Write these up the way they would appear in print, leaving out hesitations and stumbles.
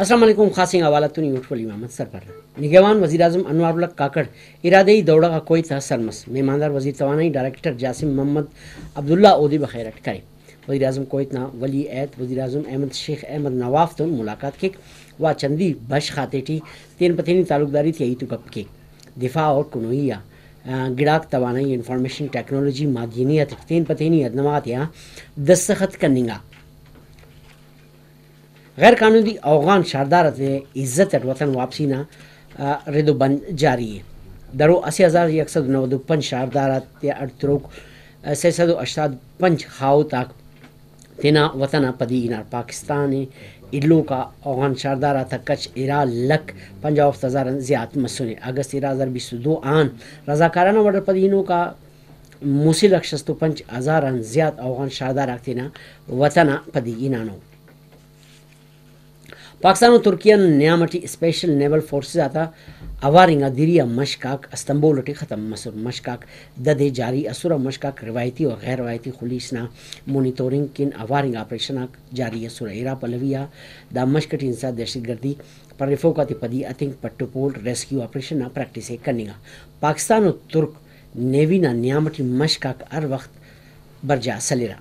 अस्सलाम वालेकुम खासिंग हवालातुन यूटफुल इमामत सर पर निगहबान वज़ीर-ए-आज़म अनवार उल हक काकड़ इरादई दौड़ा का कोई था सरमस मेहमानदार वज़ीर तवानाई डायरेक्टर जासिम मोहम्मद अब्दुल्ला ओदी बखैर अटकाई वज़ीर-ए-आज़म कोयतना वली ऐत वज़ीर-ए-आज़म अहमद शेख अहमद नवाफ तुन मुलाकात के व चंदी बश खातेटी तीन पथेनी तालुकदारी थी तो कप के दिफा और कुनोइया गिड़ाक तवानाई इंफॉर्मेशन टेक्नोलॉजी मादीनियत तीन पथेनी अदनवात या दस्तखत कनिंगा गैर कानूनी अफगान शारदारत इज़्ज़त वतन वापसी ना रिदो बंद जारी है दरो 80,195 शारदारत अड़तरोक 685 खाओ तक तेना वतन पदी इनार पाकिस्तान इल्लो का अफगान शारदारा तक कच इरा लक 50,000 ज़्यादा मसूने अगस्त 2022 आन रजाकाराना वडर पदीनों का मुसिल 65,000 ज़्यादा अफगान शारदारा तेना वतन पदी इनानो पाकिस्तान और तुर्किया न्यामटी स्पेशल नेवल फोर्सेस आता अवारिंगा दिरिया मशकाक अस्तंबोलटी ख़त्म मसूर मशकाक ददे जारी असुरा मशकाक रिवायती और गैर रिवायती खुलीसना मोनिटोरिंग किन अवारिंग ऑपरेशन जारी असुरा इरा पलविया दा मशकटी इंसा दहशत गर्दी पर रिफोका पदी अतिंग पट्टुपोल रेस्क्यू ऑपरेशन प्रैक्टिस कनिगा पाकिस्तान और तुर्क नेवी ना न्यामटी मशकाक हर वक्त बरजा सलेरा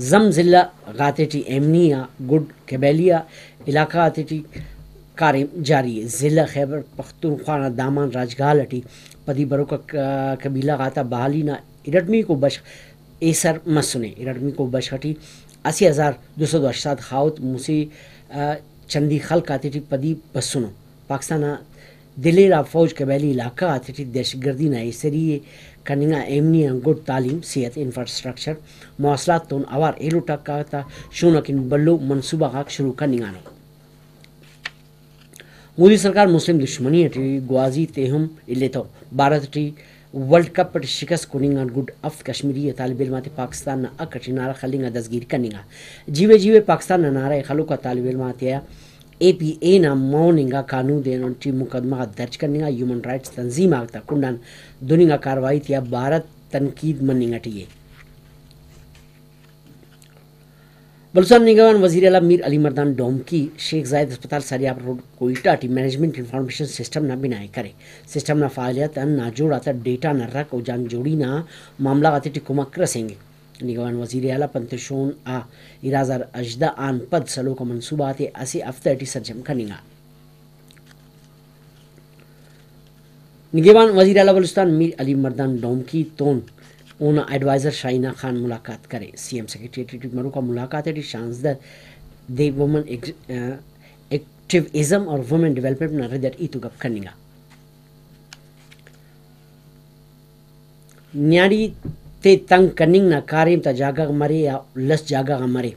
जम ज़िला गातेटी एमनिया गुड केबेलिया इलाका आतेटी कारिम जारी ज़िला खैबर पख्तूनख्वा दामान राजगालटी पदी बरो का कबीला गाता बहालीना इरडमी को बश एसर मसुने इरडमी को बशटी 80,287 खाउत मुसी चंदी खल आतेटी पदी बसुनो पाकिस्तान दिलेरा फौज कबैली इलाका आतेटी दहशतगर्दी ना इसरिए कनिंगा एमनी गुड तालीम सेहत इंफ्रास्ट्रक्चर मौसलात तो आवार एलो टक्का था शूनकिन बल्लो मनसूबा का शुरू कनिंगा मोदी सरकार मुस्लिम दुश्मनी टी ग्वाजी तेहम इले तो भारत टी वर्ल्ड कप पर शिकस्त कुनिंगा गुड अफ कश्मीरी तालिब इल्मात पाकिस्तान ना अकटी नारा खलिंगा दसगीर कनिंगा जीवे जीवे पाकिस्तान ना नारा खलो का तालिब इल्मात या APA ना मौनिंगा कानून देना टी मुकदमा दर्ज करनेगा ह्यूमन राइट्स तंजीम आगता कुंडन दुनिया कार्रवाई थिया भारत तनकीद मनिंगा टी बलूचिस्तान निगरान वज़ीर आला मीर अली मर्दान डोम की शेख जायद अस्पताल सरियाप रोड कोयटा टी मैनेजमेंट इंफॉर्मेशन सिस्टम ना बिनाई करे सिस्टम ना फालियत ना जोड़ा था डेटा न रख और जान जोड़ी ना मामला आते टी कुमक रसेंगे निगरान वज़ीर आला पंतशोन आ इराज़ार अजदा आन पद सलो का मंसूबा थे ऐसे अफ्तर सरजम कनिंगा निगरान वज़ीर आला बलूचिस्तान मीर अली मर्दान डोम की तोन ओना एडवाइज़र शाइना खान मुलाकात करे सीएम सेक्रेटरी मरू का मुलाकात है शानदार दे वुमेन एक्टिविज्म और वुमेन डेवलपमेंट ना रिदर इतु गप कनिंगा न्यारी ते तंग कनिंग ना कारिम ता जागा मरे या लस जागा मरे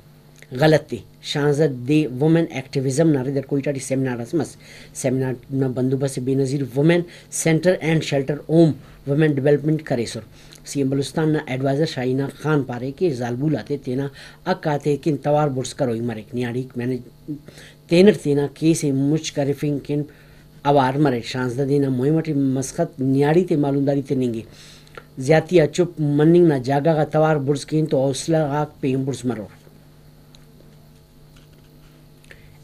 गलत थी शानदार दे वुमेन एक्टिविज्म ना रिदर कोईटा टी सेमिनार असमस सेमिनार ना बंदोबस्त Benazir women centre and shelter ओम वुमेन डेवलपमेंट करे सुर सीएम बलूचिस्तान ना एडवाइज़र शाइना खान पारे के जालबुल आते तेना अकाते किन तवार बुर्स करोई मरे न्यारी मैंने तेनर तेना केसे मुच करिफिंग किन अवार मरे शानदार देना मोहिमटी मस्खत न्यारी ते मालूमदारी ते निंगे ज़्यातिया चुप मनिंग ना जागा का तवार बुर्स किन तो हौसला आग पेम बुर्स मरो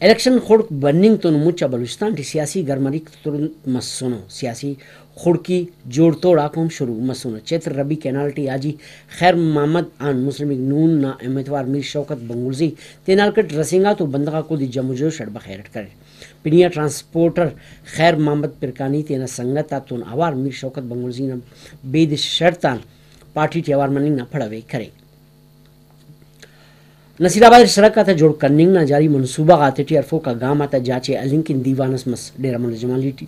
इलेक्शन खुर्क बनिंग तो मुच्चा बलूचिस्तान टी सियासी गरमरी तुरंत मसुनो सियासी खुड़की जोड़ तोड़ आकुम शुरू मसून चैत्र रबी कैनाल्टी आजी खैर मोहम्मद आन मुस्लिम नून ना उम्मीदवार मीर शौकत बंगुलजी तेनालकट रसिंगा तो बंदगा को दी जमुजो शर्ब खैरट करे पिनिया ट्रांसपोर्टर खैर मोहम्मद पिरकानी तेना संगत तुन आवार मीर शौकत बंगुलजी ना बेद शर्तान पार्टी टेवार मनिंग ना फड़ावे करे नसीराबाद सड़क का जोड़ कनिंग ना जारी मनसूबा आते टी अरफो का गांव आता जाचे अलिंकिन दीवानस मस डेरा मन Jamali T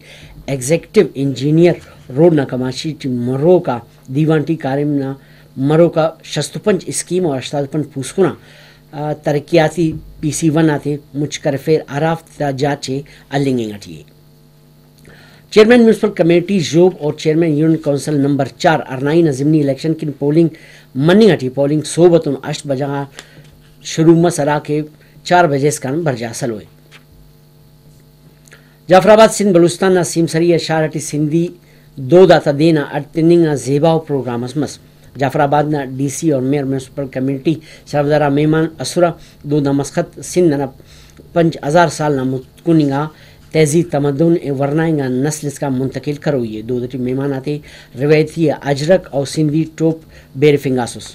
executive engineer road ना कमाशी टी मरो का दीवान टी कारिम ना मरो का 65 स्कीम और 85 पूसकुना तरक्याती PC1 आते मुचकर फेर आराफ जाचे अलिंगेंगा टी चेयरमैन म्यूनसिपल कमेटी जोब और चेयरमैन यूनियन काउंसिल नंबर 4 अरनाई नजिमनी इलेक्शन की पोलिंग मनिंग हटी पोलिंग सोबतुन 8 बजा शुरू मसरा के 4 बजे इसकान बरजासल हुए जाफराबाद सिंध बलूचिस्तान ना सीमसरी शारटी सिंधी दो दाता देना अटनिंग जेबाव प्रोग्राम मस جعفر آباد نہ ڈی سی اور میئر میونسپل کمیونٹی سرودارا مہمان اسورا دو نہ مسخط سندھ نہ 5000 سال نہ متکنگا تہذیب تمدن ورنائنگا نسل اس کا منتقل کرو یہ دو دٹی مہمان آتے روایتی اجرک اور سندھی ٹوپ بیر فنگاسوس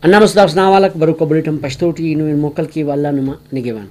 انا مصداف ناوالک برو کو بلیٹم پشتوٹی انو موکل کی والا نما نگیوان